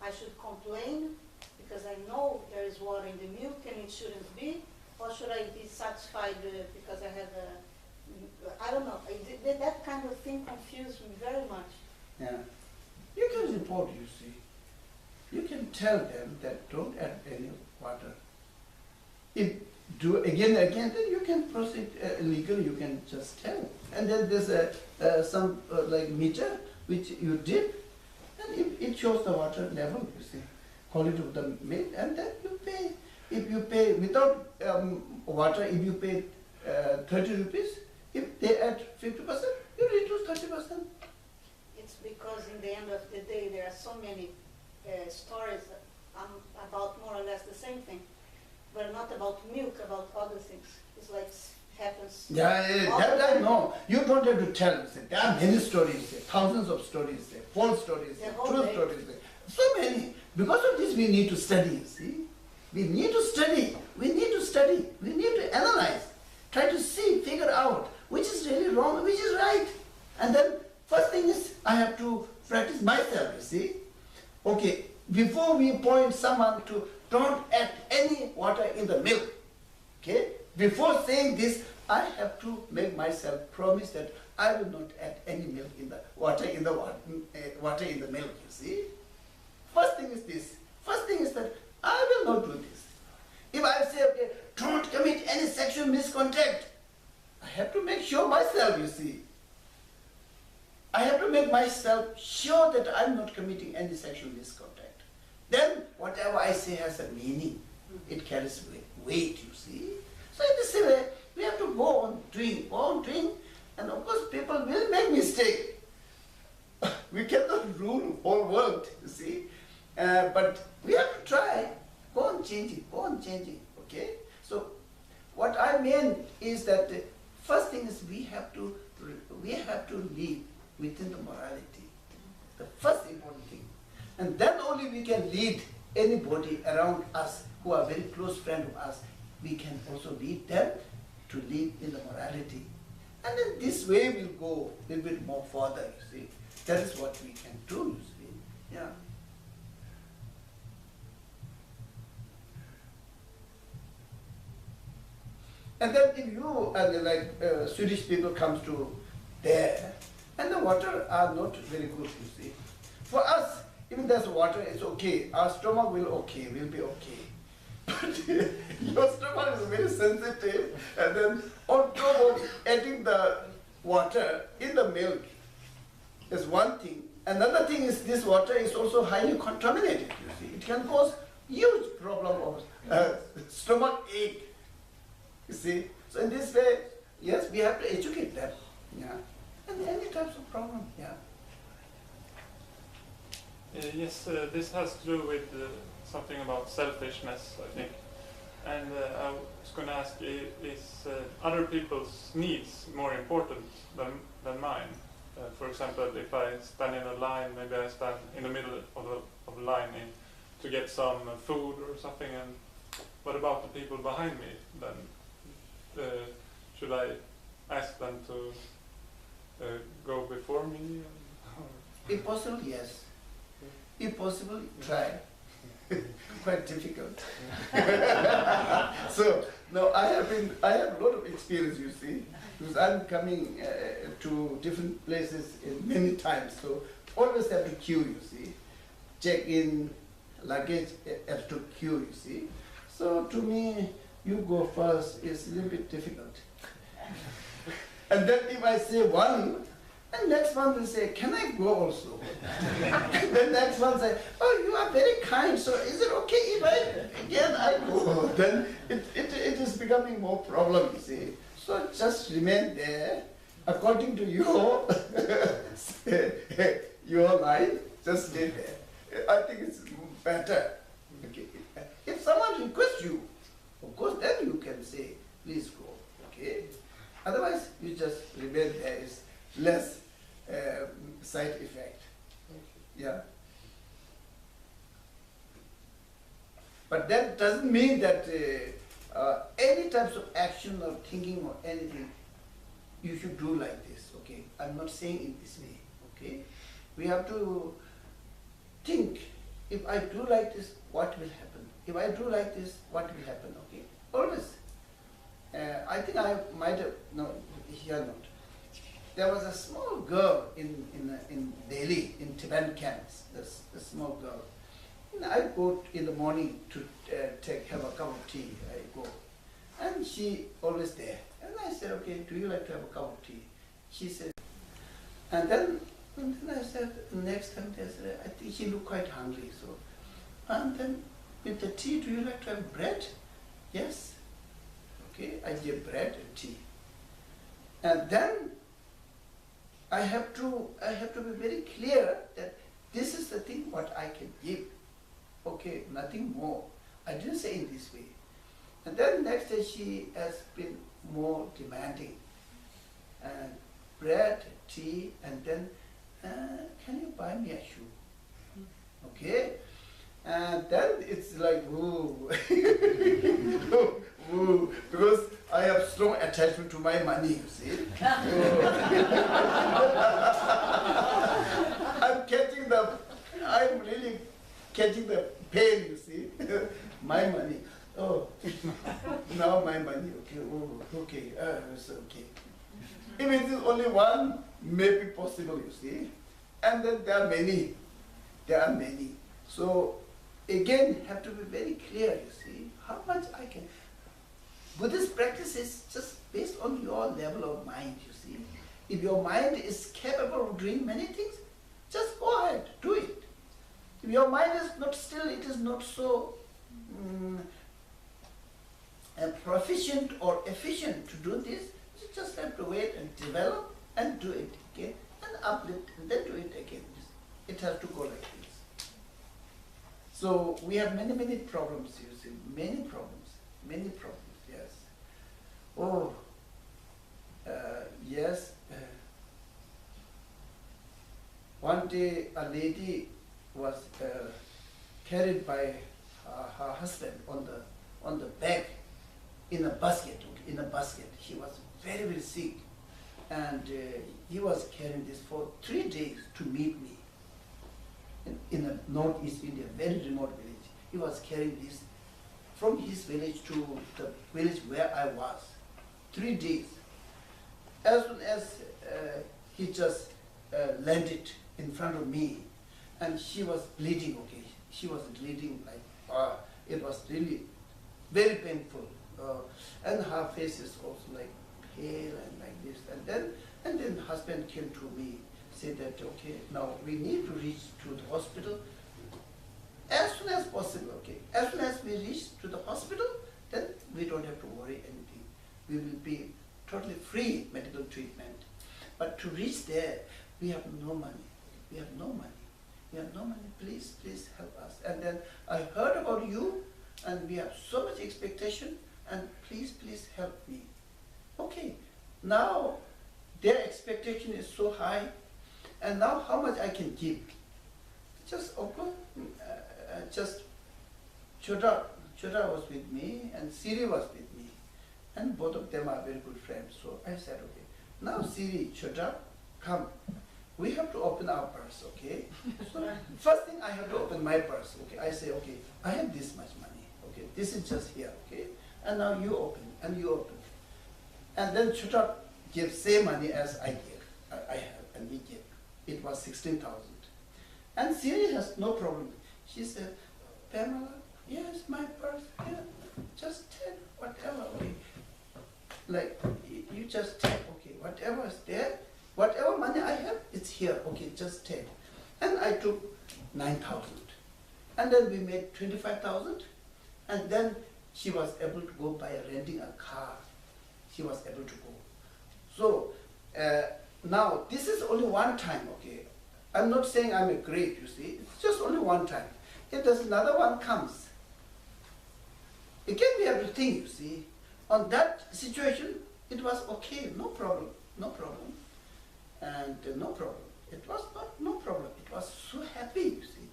I should complain because I know there is water in the milk and it shouldn't be, or should I be satisfied because I have I don't know, that kind of thing confused me very much. Yeah. You can report, you see. You can tell them that don't add any water. If do again and again, then you can proceed legally, you can just tell. And then there's some like meter which you dip, and it shows the water level, you see, quality of the milk, and then you pay. If you pay without water, if you pay 30 rupees, if they add 50%, you reduce 30%. It's because in the end of the day there are so many stories about more or less the same thing, but not about milk, about other things. It's like happens. Yeah, that I know. You don't have to tell. There are many stories there, thousands of stories there, false stories there, true stories there. So many. Because of this we need to study, you see. We need to study. We need to study. We need to analyze. Try to see, figure out which is really wrong, which is right. And then first thing is I have to practice myself, you see. Okay, before we point someone to don't add any water in the milk, okay? Before saying this, I have to make myself promise that I will not add any milk in the water in the water in the milk, you see. First thing is this. First thing is that I will not do this. If I say, okay, don't commit any sexual misconduct, I have to make sure myself, you see. I have to make myself sure that I'm not committing any sexual misconduct. Then whatever I say has a meaning. It carries weight, you see. So in this way, we have to go on doing, and of course people will make mistakes. We cannot rule the whole world, you see. But we have to try. mean is that the first thing is we have to live within the morality. The first important thing. And then only we can lead anybody around us who are very close friends of us. We can also lead them to live in the morality. And then this way we'll go a little bit more further, you see. That is what we can do, you see. Yeah. And then if you, Swedish people comes to there, and the water are not very good, you see. For us, even there's water, it's okay. Our stomach will be okay. But your stomach is very sensitive, and then on top of adding the water in the milk is one thing. Another thing is this water is also highly contaminated, you see. It can cause huge problem of stomach ache, you see. So in this way, yes, we have to educate them, yeah. And any types of problem, yeah. Yes, this has to do with something about selfishness, I think. And I was going to ask, is other people's needs more important than mine? For example, if I stand in a line, maybe I stand in the middle of a line to get some food or something, and what about the people behind me? Then should I ask them to go before me? If possible, yes. If possible, try. Quite difficult. So now I have a lot of experience, you see, because I'm coming to different places many times. So always have to queue, you see. Check in, luggage have to queue, you see. So to me, you go first is a little bit difficult. And then if I say one, and next one will say, can I go also? And then next one say, oh, you are very kind, so is it okay if I go? Then it is becoming more problem, you see. So just remain there, according to your, your line, just stay there. I think it's better. Okay. If someone requests you, of course, then you can say, please go, okay? Otherwise, you just remain there. It's less side effect. Yeah. But that doesn't mean that any types of action or thinking or anything you should do like this. Okay, I'm not saying in this way. Okay, we have to think. If I do like this, what will happen? If I do like this, what will happen? Okay, always. I think I might have here not. There was a small girl in Delhi, in Tibetan camps, a small girl. And I go in the morning to have a cup of tea, I go. And she always there. And I said, okay, do you like to have a cup of tea? She said, and then I said, next time, I think she looked quite hungry. So, and then with the tea, do you like to have bread? Yes. Okay, I give bread and tea. And then I have to be very clear that this is the thing what I can give. Okay, nothing more. I didn't say in this way. And then next day she has been more demanding. And bread, tea, and then can you buy me a shoe? Okay? And then it's like, ooh, ooh, because I have strong attachment to my money, you see. I'm really catching the pain, you see. My money. Oh, now my money, okay, oh, okay, it's okay. If it is only one, maybe possible, you see. And then there are many. So, again, have to be very clear, you see, how much I can. Buddhist practice is just based on your level of mind, you see. If your mind is capable of doing many things, just go ahead, do it. If your mind is not still, it is not so proficient or efficient to do this, you just have to wait and develop and do it again, and uplift, and then do it again. It has to go like this. So we have many problems, you see, many problems, yes. day a lady was carried by her husband on the back in a basket. Okay, in a basket. He was very, very sick, and he was carrying this for 3 days to meet me in a northeast India, very remote village. He was carrying this from his village to the village where I was. 3 days. As soon as he just landed in front of me, and she was bleeding, okay. She was bleeding like, it was really very painful. And her face is also like pale and like this. And then husband came to me, said that, okay, now we need to reach to the hospital as soon as possible, okay. As soon as we reach to the hospital, then we don't have to worry anything. We will be totally free medical treatment. But to reach there, we have no money. We have no money. We have no money. Please, please help us. And then I heard about you, and we have so much expectation, and please, please help me. Okay, now their expectation is so high, and now how much I can give? Just, okay, just Choda was with me, and Siri was with me, and both of them are very good friends. So I said, okay, now Siri, Choda, come. We have to open our purse, okay? So first thing, I have to open my purse, okay? I say, okay, I have this much money, okay? This is just here, okay? And now you open, and you open. And then Choda gives same money as I gave, I have, and we gave. It was 16,000. And Siri has no problem. She said, Pema, yes, my purse, yeah, just take whatever. Okay. Like, you just take, okay, whatever is there, whatever money I have, it's here, okay, just take. And I took 9,000. And then we made 25,000. And then she was able to go by renting a car. She was able to go. So, now, this is only one time, okay. I'm not saying I'm a great, you see. It's just only one time. If there's another one comes, it can be everything, you see. On that situation, it was okay, no problem, no problem. And no problem. It was not no problem. It was so happy, you see.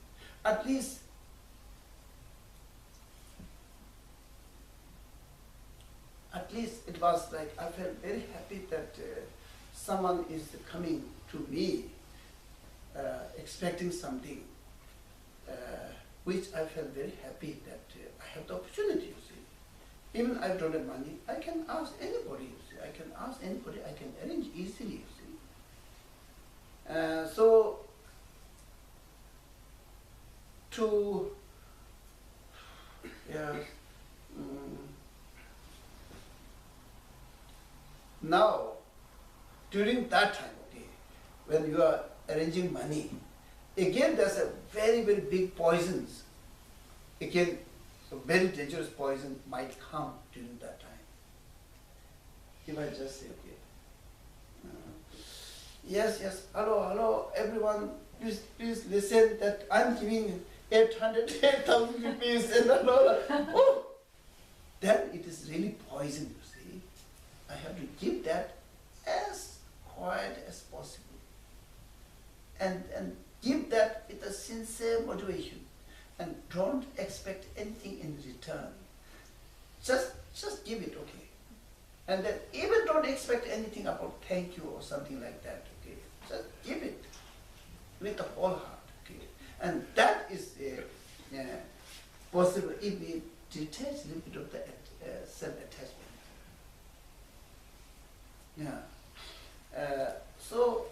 At least it was like, I felt very happy that someone is coming to me expecting something, which I felt very happy that I have the opportunity, you see. Even I don't have money, I can ask anybody, you see. I can ask anybody, I can arrange easily, you see. So, to, yeah, now, during that time, okay, when you are arranging money, again there's a very, very big poisons. Again, a very dangerous poison might come during that time. If I just say, okay, yes, hello, everyone, please listen that I'm giving 8,000 rupees and oh, then it is really poison, you see. I have to give that as quiet as possible. And give that with a sincere motivation. And don't expect anything in return. Just give it, okay. And then even don't expect anything about thank you or something like that, okay. Just give it with the whole heart, okay. And that is possible if we detach a little bit of the self-attachment. Yeah. So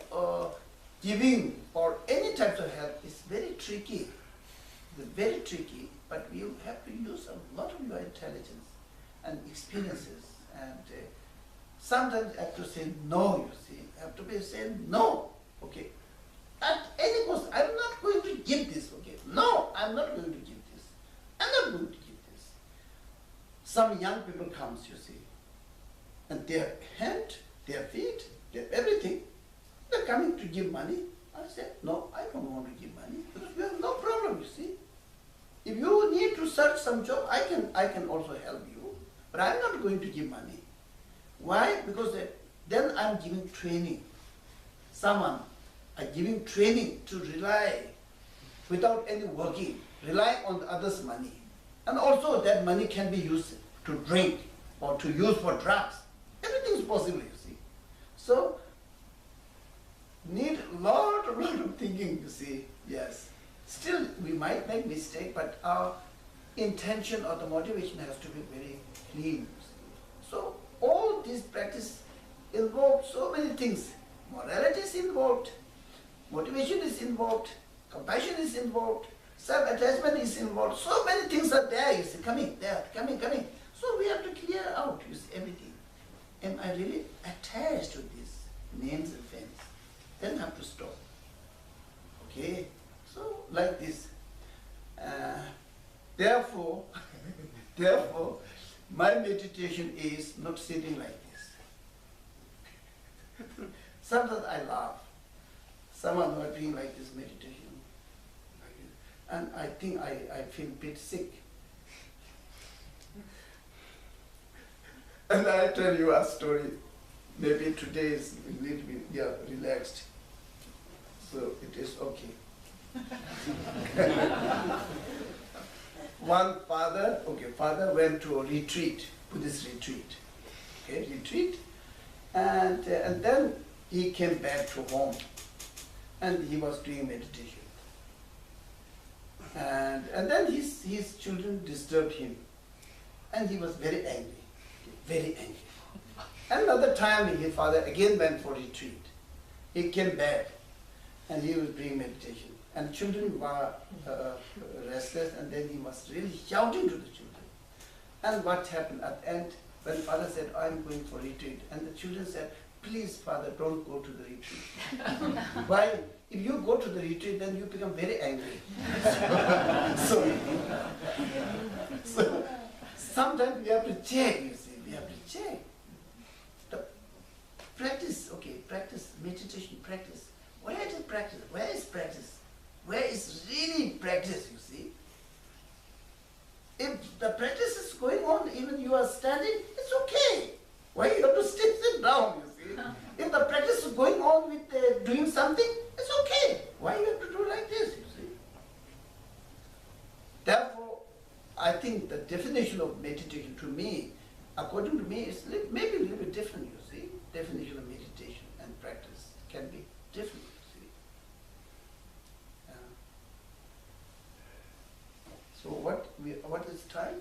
giving or any types of help is very tricky. It's very tricky, but you have to use a lot of your intelligence and experiences, and sometimes you have to say no, you see. You have to be saying no, okay. At any cost, I'm not going to give this, okay. No, I'm not going to give this. I'm not going to give this. Some young people comes, you see, and their hand, their feet, their everything, they're coming to give money. I said, no, I don't want to give money because we have no problem, you see. If you need to search some job, I can also help you, but I'm not going to give money. Why? Because then I'm giving training. Someone are giving training to rely without any working, rely on the others' money. And also that money can be used to drink or to use for drugs. Everything is possible, you see. So, need a lot of thinking, you see, yes. Still, we might make mistake, but our intention or the motivation has to be very clean, you see. So, all this practice involves so many things. Morality is involved, motivation is involved, compassion is involved, self-attachment is involved. So many things are there, you see, coming. So we have to clear out, you see, everything. Am I really attached to these names and fames? Then I have to stop. Okay? So, like this. Therefore, my meditation is not sitting like this. Sometimes I laugh. Someone who are doing like this meditation. And I think I feel a bit sick. And I tell you a story. Maybe today is a little bit relaxed. So it is okay. One father went to a retreat, Buddhist retreat. And then he came back to home and he was doing meditation. And then his children disturbed him and he was very angry. Another time his father again went for retreat. He came back and he was doing meditation. And children were restless and then he was really shouting to the children. And what happened at the end, when father said, I'm going for retreat, and the children said, please father, don't go to the retreat. Why? If you go to the retreat, then you become very angry. So sometimes we have to check, you see, we have to check. The practice, practice, meditation, practice. Where is practice? Where is practice? Where is really practice, you see? If the practice is going on, even you are standing, it's okay. Why you have to sit down, you see? If the practice is going on with doing something, it's okay. Why you have to do like this, you see? Therefore, I think the definition of meditation to me, according to me, is maybe a little bit different, you see? Definition of meditation and practice can be different, you see? So what is time?